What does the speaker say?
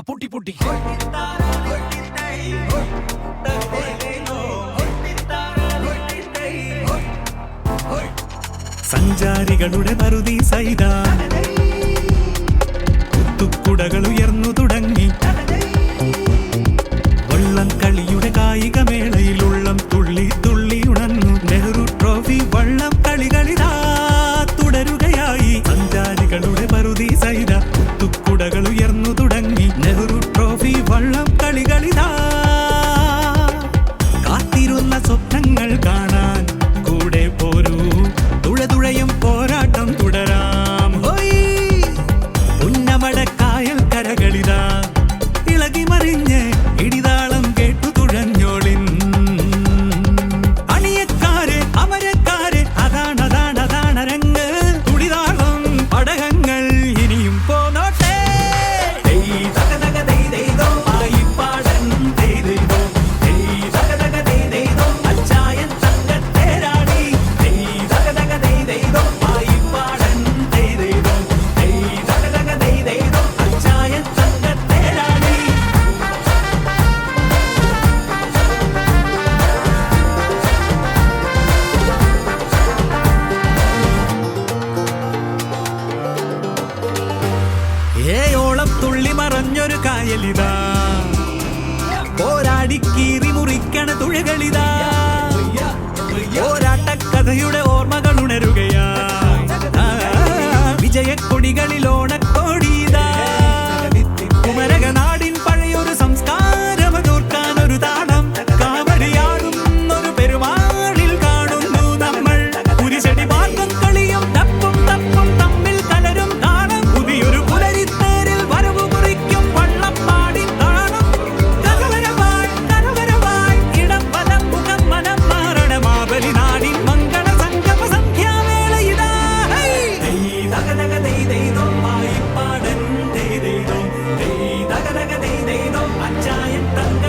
പൊട്ടി പൊട്ടി സഞ്ചാരികളുടെ മറുതി സൈത കുത്തുക്കുടകൾ ഉയർന്നു തുടങ്ങി വള്ളം കളിയുടെ കായിക മേളയിൽ ഉള്ളം തുള്ളി തുള്ളി ഉണർന്നു നെഹ്റു ട്രോഫി വള്ളം കളികളിതാ തുടരുകയായി സഞ്ചാരികളുടെ മറുതി സൈത കുത്തുക്കുടകൾ ഉയർന്നു തുടങ്ങി നെഹ്റു ട്രോഫി വള്ളം കളികളിതാ കാത്തിരുന്ന സ്വപ്നങ്ങൾ കാണാൻ കൂടെ പോരൂ തുഴതുഴയും പോരാട്ടം തുടരാം പുന്നമടക്കായൽ കരകളിതാ ഇളകി മറിഞ്ഞ് ഇടിതാളം കേട്ടു തുഴഞ്ഞോളിൻ അണിയക്കാരെ അമരക്കാരെ അതാണരങ്ങ് തുടിതാളം പടകങ്ങൾ ഇനിയും പോന്നോട്ടെ ഏയോളം തുള്ളി മറഞ്ഞൊരു കായലിതാ പോരാടി കീറി മുറിക്കണ തുഴകളിതാ പോരാട്ടക്കഥയുടെ ഓർമ്മകൾ ഉണരുകയാ വിജയക്കൊടികളിൽ ഓണക്കോടിയിതാ കുമരക നാടിൻ പഴയൊരു സംസ്കാരം അതോർക്കാൻ ഒരു താളം കാവടിയാടുന്നൊരു പെരുമാളിൽ കാണുന്നു നമ്മൾ കുരിശടി പാർക്കും കളിയും തപ്പും തപ്പും തമ്മിൽ കലരും താളം പുതിയൊരു പുലരിത്തേരിൽ വരവ് കുറിക്കും വള്ളം പാടി കാണും കരവരവായി ഇടം വലം മുഖം മനം മാറണ മാബലി നാടിൻ മംഗള സംഗമ സന്ധ്യാവേളയിതാ പായിപ്പാടൻ അച്ചായൻ തങ്ക